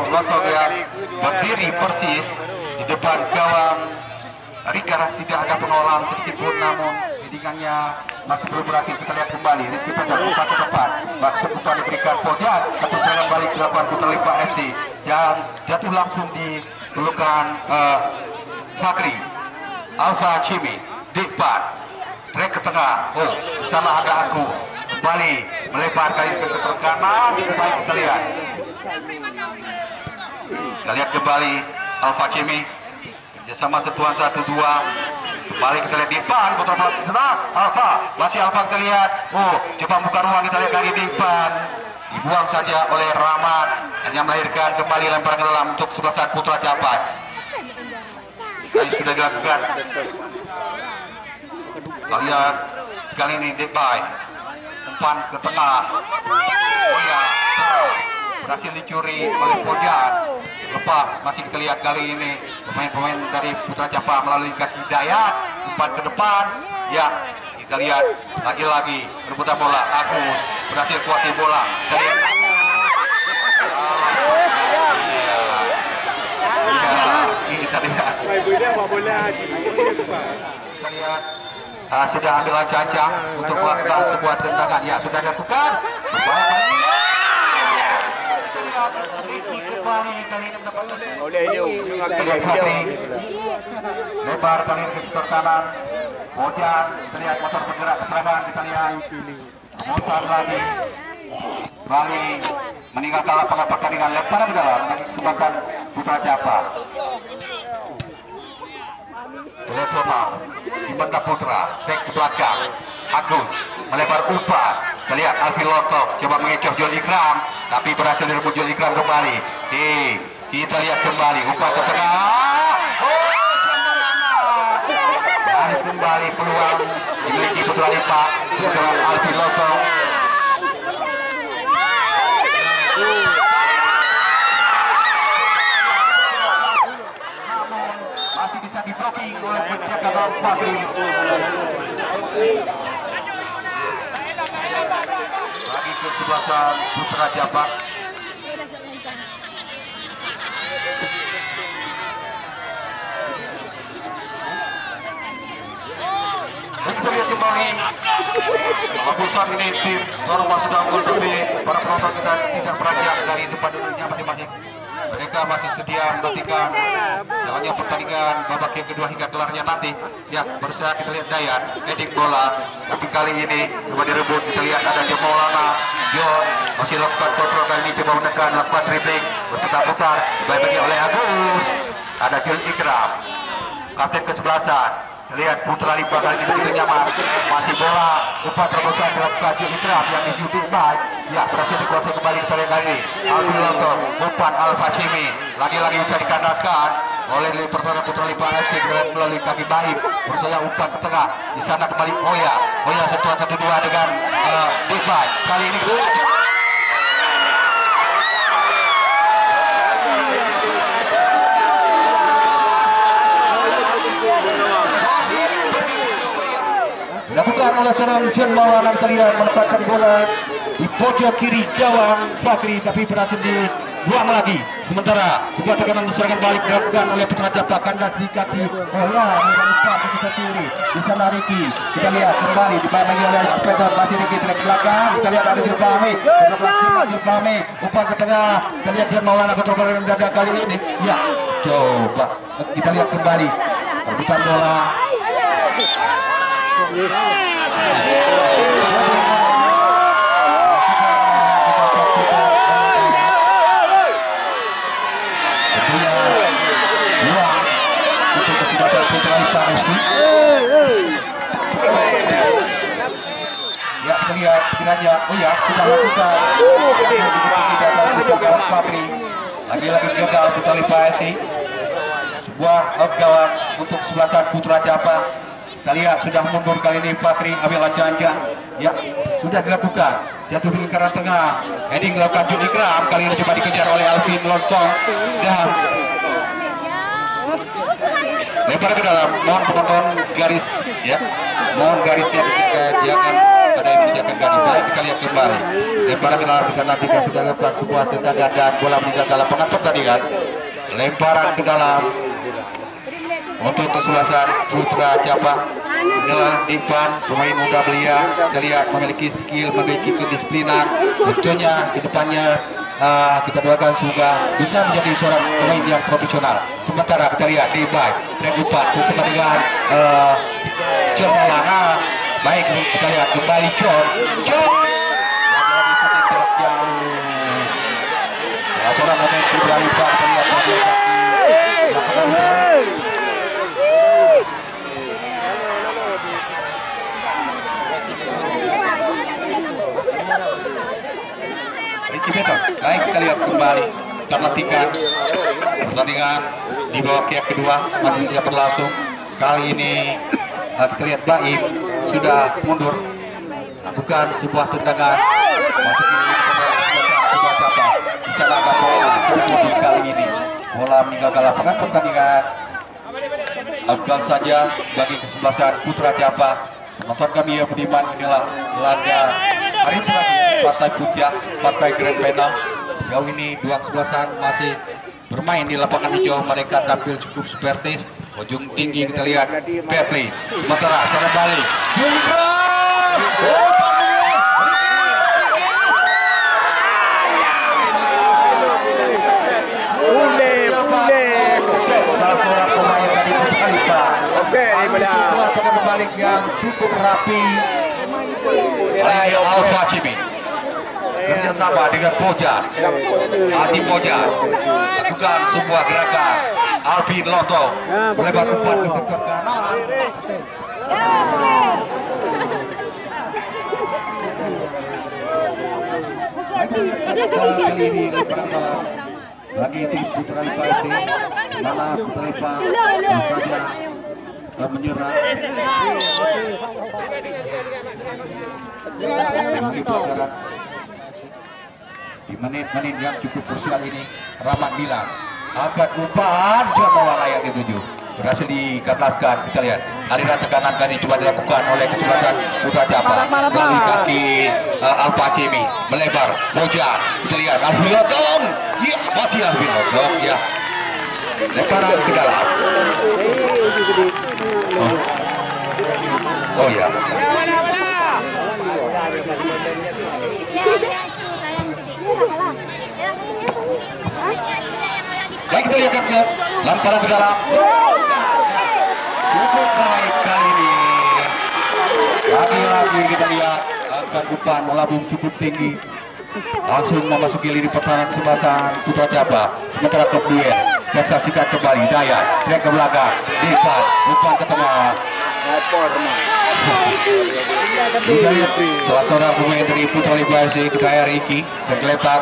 Lontong yang berdiri persis di depan gawang Rika, tidak ada penolakan sedikit pun, namun didikannya masih belum berhasil. Kita lihat kembali Rizky Pendek umpan ke depan, maksud umpan diberikan Pojan atau serangan balik dilakukan Putra Lipa FC dan jatuh langsung di pelukan Fakri Alfa Cimi di depan, trek ke tengah. Oh, di sana ada Agus kembali melebar kali ke sebelah kanan. Baik, kita lihat. Kita lihat kembali Alfa Cimi bersama sentuhan 1-2. Kembali kita lihat di depan, Putra masih senang. Alfa, masih Alfa kita lihat. Oh, coba buka ruang, kita lihat dari depan. Dibuang saja oleh Rahmat, hanya melahirkan kembali lemparan ke dalam untuk sebelasan Putra Japa. Kali sudah dilakukan. Kita lihat kali ini Depai umpan ke tengah. Oh ya, berhasil dicuri oleh Pojan. Lepas, masih kita lihat kali ini pemain-pemain dari Putra Japa melalui kaki Hidayat, umpan ke depan. Ya, kita lihat lagi-lagi rebutan bola. Agus berhasil kuasai bola. Kita lihat. Kita lihat. Kita lihat. Sudah ambil cancang untuk melakukan sebuah tendangan. Ya, sudah dilakukan. Kita lihat Ricky kembali kali ini mendapatkan. Kita lihat Fakri lebar kali ini ke setor kanan. Pojan, kita lihat motor bergerak ke serangan. Kita lihat Mosar lagi kembali meninggalkan lapangan pertandingan, lemparan ke dalam dari sebelasan Putra Japa. Lihat Soma di benda Putra, back ke belakang. Agus melebar umpan. Kita lihat Alfi Lontong coba mengecoh Jul Ikram, tapi berhasil direbut Jul Ikram kembali. Kita lihat kembali umpan ke tengah. Oh, Jambalana. Harus kembali peluang dimiliki Putra Lipa. Sementara Alfi Lontong masih bisa di-blocking oleh penjaga gawang Fakri. Lagi ke sebelasan Putra Japa. Kita lihat kembali bagusan ini tim Norma sudah mengikuti para penonton kita tidak beranjak dari tempat duduknya masing-masing. Mereka masih sedia menantikan jalannya pertandingan babak yang kedua hingga kelarnya nanti. Ya, berusaha kita lihat Dayan heading bola, tapi kali ini coba direbut. Kita lihat ada Maulana John masih lakukan kontrol, kali ini coba menekan, lakukan dribbling, berputar-putar, bagi oleh Agus. Ada Jul Ikram, kapten kesebelasan. Lihat Putra Lipa kali ini begitu nyaman, masih bola umpan terobosan dilakukan Jul Ikram yang dijuti baik. Ya, berhasil dikuasai kembali kita lihat kali ini Alfi Lontong, umpan Alfa Cimi lagi-lagi bisa dikandaskan oleh pertahanan Putra Lipa FC melalui kaki baik. Berusaha umpan ke tengah, di sana kembali Oya sentuhan 1-2 dengan Depai. Kali ini dilakukan oleh seorang Jen Maulana. Kita lihat menempatkan bola di pojok kiri gawang Fakri, tapi berhasil dibuang lagi. Sementara sebuah tekanan serangan balik dilakukan oleh Putra Japa, kandas di kaki umpan ke sebelah kiri. Di sana Ricky, kita lihat kembali dipandangi oleh Spedon, masih Ricky trek belakang. Kita lihat ada Jilbame, umpan ke tengah. Kita lihat Jen Maulana kontrol dengan dada kali ini. Ya, coba kita lihat kembali rebutan bola. Tentunya uang untuk kesebelasan Putra Lipa FC. Ya, terlihat kiranya sudah lakukan lagi-lagi gagal Putra Lipa FC. Sebuah gawang untuk kesebelasan Putra Japa. Kita lihat sudah mundur kali ini Fakri ambil janjang. Ya, sudah dilakukan. jatuh di lingkaran tengah. Heading dilakukan Jun Ikram, kali ini coba dikejar oleh Alvin Lontong dan lempar ke dalam. Mohon penonton garis ya, mohon garisnya jangan ada yang menjaga garis. Baik, kita lihat kembali. Lempar ke dalam, kita nantikan sudah lepas sebuah tendangan dan bola meninggalkan lapangan pertandingan. Lemparan ke dalam untuk kesebelasan Putra Cabang. Inilah Dipan, pemain muda belia, kita lihat memiliki skill, memiliki kedisiplinan. Tentunya di depannya kita doakan semoga bisa menjadi seorang pemain yang profesional. Sementara kita lihat di baik track 4 bersama dengan John Maulana. Baik, kita lihat kembali John lagi-lagi syuting jarak jauh. Salah seorang pemain Putra Lipan terlihat membuat Ricky Beton. Baik, kita lihat kembali, kita nantikan pertandingan di babak yang kedua masih siap berlangsung. Kali ini kita lihat Baim sudah mundur, lakukan sebuah tendangan. Di sana ada bola terjadi kali ini. Bola meninggalkan lapangan pertandingan. Lakukan saja bagi kesebelasan Putra Cabang. Penonton kami yang beriman, inilah laga hari terakhir Partai Puncak, Partai Grand Final. Jauh ini dua kesebelasan masih bermain di lapangan hijau. Mereka tampil cukup sportif, ujung tinggi kita lihat fair play. Sementara sana balik Julibran, salah seorang pemain dari Putra Lipan. Tendangan berbalik yang cukup rapi. Kali ini Alfa Cimi kerjasama dengan Poja, Adi Poja lakukan sebuah gerakan. Alvin Lontong melebar umpan ke sektor kanan. Kali ini lepas dalam bagi tim Putra Lipan FC, mana Putra Lipan saja menyerang. Di menit-menit yang cukup krusial ini, Rahmat bilang angkat umpan John Maulana yang dituju berhasil dikandaskan. Kita lihat aliran tekanan kali coba dilakukan oleh kesebelasan Putra Cabang melalui kaki Alfa Cimi, melebar Bojar. Kita lihat Alvin Lontong, ya masih Alvin Lontong ya, lemparan ke dalam. Oh ya. Baik, kita lihat ke lemparan ke dalam. Cukup baik kali ini. Lagi-lagi kita lihat angka umpan melambung cukup tinggi. Langsung memasuki lini pertahanan kesebelasan Putra Cabang. Sementara ke duel, kita saksikan kembali Dayat track ke belakang, Dipan umpan ke tengah. Kita lihat salah seorang pemain dari Putra Lipan FC, kita Ricky tergeletak.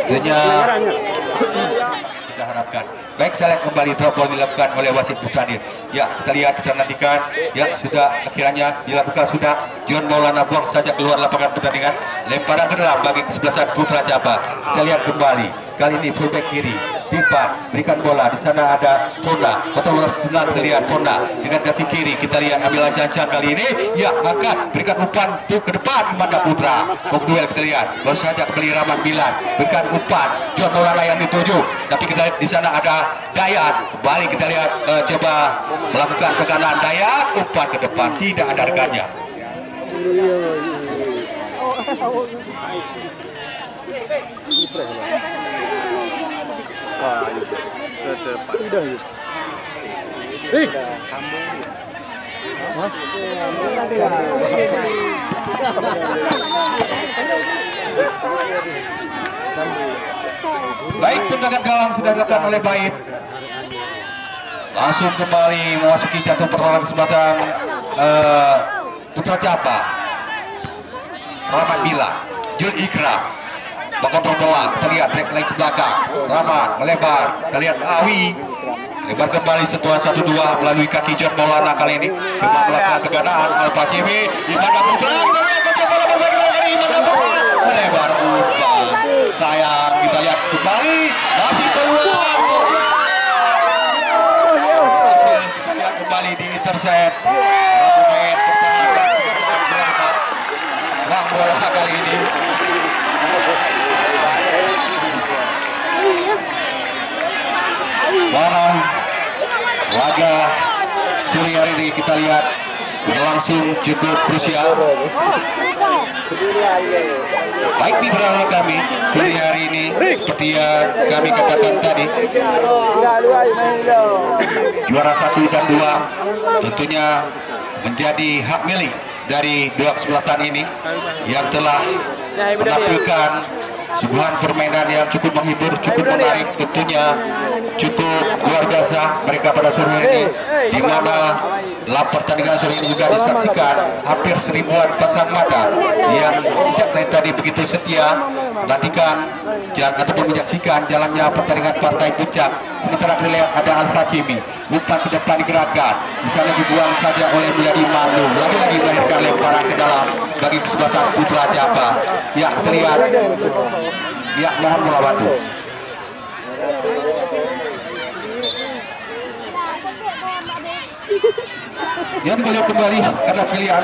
Tentunya kita harapkan. Baik, kita lihat kembali drop ball dilakukan oleh wasit Putradir. Ya, kita lihat, kita nantikan. Ya, sudah akhirnya dilakukan sudah. John Maulana buang saja keluar lapangan pertandingan. Lemparan ke dalam bagi kesebelasan Putra Cabang. Kita lihat kembali. Kali ini fullback kiri, Dipan berikan bola. Di sana ada Ponda. Atau senang kita lihat Ponda dengan kaki kiri. Kita lihat ambil Cancang kali ini. Ya, angkat berikan umpan ke depan kepada Putra. Duel kita lihat. Baru saja kembali Rahmat Milan berikan umpan. John Maulana yang dituju. Tapi kita lihat di sana ada Dayat. Kembali kita lihat coba melakukan tekanan Dayat. Umpan ke depan tidak ada rekannya. Baik, tendangan gawang sudah dilakukan oleh Baim. Langsung kembali memasuki jantung perlawanan kesebelasan Putra Cabang. Rahmat Bila, Jul Ikram mengontrol bola. Kita lihat track lagi ke belakang. Rahmat melebar. Kita lihat Awi lebar kembali setelah 1-2 melalui kaki John Maulana kali ini. Coba melakukan tekanan Alfa Cimi. Di mana Putra? Kita lihat bola berbalik dari Imam offset. Pemain pertahanan buang bola kali ini. Mana laga sore hari ini kita lihat berlangsung cukup krusial. Baik mitra kami sore hari ini seperti yang kami katakan tadi, juara 1 dan 2 tentunya menjadi hak milik dari dua kesebelasan ini yang telah menampilkan suguhan permainan yang cukup menghibur, cukup menarik, tentunya cukup luar biasa mereka pada sore ini, di mana dalam pertandingan sore ini juga disaksikan hampir 1000-an pasang mata yang sejak tadi begitu setia menantikan ataupun menyaksikan jalannya pertandingan partai puncak. Sementara kita lihat ada Azra Kimi, umpan ke depan digerakkan, di sana dibuang saja oleh Mulyadi Manu, lagi-lagi melahirkan lemparan ke dalam bagi kesebelasan Putra Jaba. Ya, kita lihat, ya mohon bola batu. Ya, kita lihat kembali karena sekalian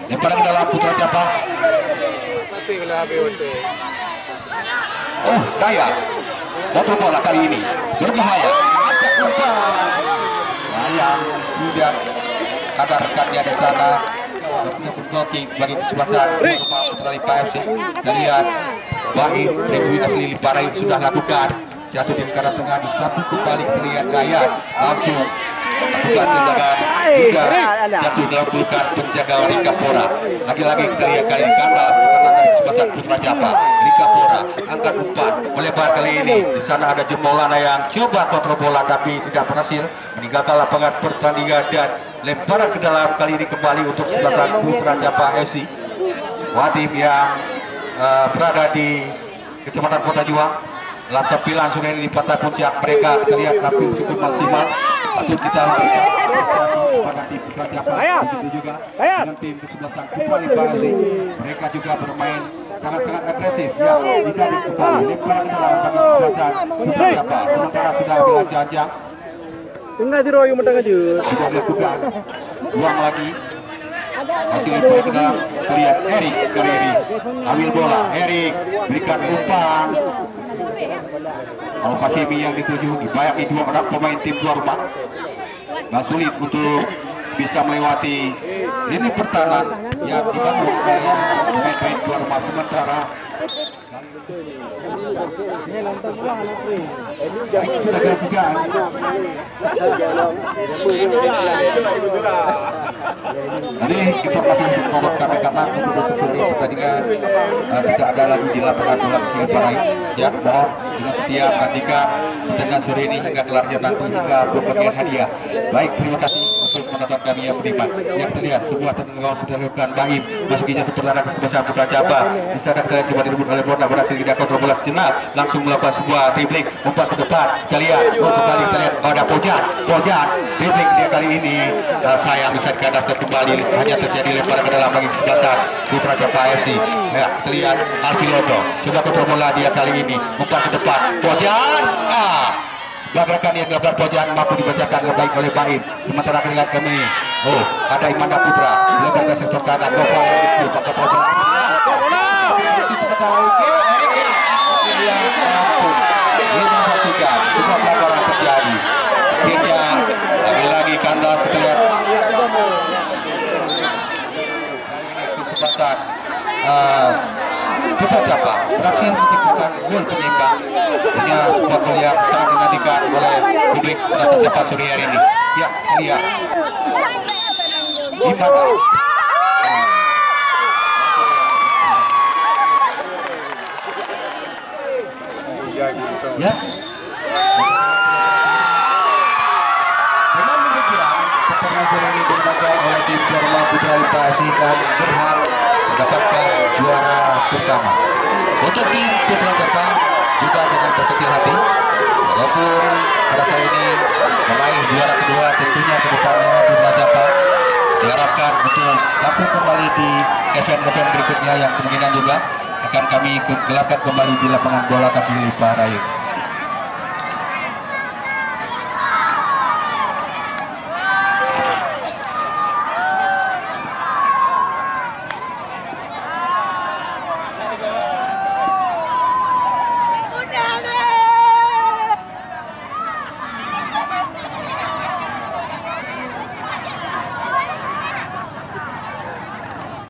lemparan ke dalam Putra Jaba. Oh, daya motor bola kali ini berbahaya. Angkat umpan. Sayang, sudah ada rekannya di sana. Blocking bagi kesebelasan Putra Lipa FC. Kita lihat Baik Dewi Asli Liparai sudah lakukan jatuh di kanan tengah, disapu kembali, terlihat Dayat langsung lakukan tendangan juga jatuh dalam pelukan penjaga Rika Pora. Lagi-lagi kita lihat kali ini kandas tekanan dari kesebelasan Putra Jaba. Rika Pora angkat umpan melebar kali ini, di sana ada Jemolana yang coba kontrol bola tapi tidak berhasil, meninggalkan lapangan pertandingan dan lemparan ke dalam kali ini kembali untuk kesebelasan Putra Jaba FC. Sebuah tim yang berada di Kecamatan Kota Juang. Dalam tampilan sore ini di partai puncak mereka kita lihat tampil cukup maksimal. Patut kita apresiasi pada tim Putra Jaba, begitu juga dengan tim kesebelasan Putra Lipa FC. Mereka juga bermain sangat-sangat agresif. Ya, ditarik kembali lemparan ke dalam bagi kesebelasan Putra Jaba. Sementara sudah bila jajang. Enggak diroyu mentang aja. Sudah dilakukan. Buang lagi. Hasil lemparan ke dalam, terlihat Erik Kariri ambil bola, Erik berikan umpan. Kalau Hashimi yang dituju dibayaki dua orang pemain tim tuan rumah, nggak sulit untuk bisa melewati lini pertahanan yang dibangun oleh pemain tuan rumah. Sementara sudah dilakukan. Jadi informasi untuk nomor kami karena untuk sesuai pertandingan tidak ada lagi di lapangan bola Liparai. Ya, mohon dengan setia perhatikan pertandingan sore ini hingga kelarnya nanti hingga pembagian hadiah. Baik, terima kasih untuk menonton kami yang beriman. Yang terlihat sebuah tendangan sudah dilakukan Baim masuki jatuh pertahanan kesebelasan Putra Jaba. Di sana kita coba direbut oleh Borna, berhasil tidak kontrol bola sejenak, langsung melakukan sebuah dribbling umpan ke depan. Kita lihat, kembali kita lihat ada Pojan dribbling dia kali ini sayang bisa dikandaskan kembali, hanya terjadi lemparan ke dalam bagi kesebelasan Putra Jaba FC. Ya, kita lihat Alfi Lodo coba kontrol bola dia kali ini, umpan ke depan Pojan, gabrakan yang gabrak Pojan mampu dibacakan dengan baik oleh Baim. Sementara kita lihat kami, oh ada Imanda Putra lebar ke sektor kanan, Nova yang itu maka Pojan sebuah pelanggaran terjadi. Akhirnya lagi-lagi kandas kita lihat kesempatan Putra Jaba berhasil menciptakan gol penyeimbang. Punya sebuah gol yang sangat dinantikan oleh publik Putra Jaba sore hari ini. Ya, lihat gimana ya. Dengan demikian pertandingan sore ini dimenangkan oleh tim tuan rumah Putra Lipa FC dan berhak mendapatkan juara pertama. Untuk tim Putra Jaba juga jangan berkecil hati, walaupun pada saat ini meraih juara kedua, tentunya ke depannya Putra Jaba diharapkan untuk tampil kembali di event-event berikutnya yang kemungkinan juga akan kami gelarkan kembali di lapangan bola kaki Lipa Rayu.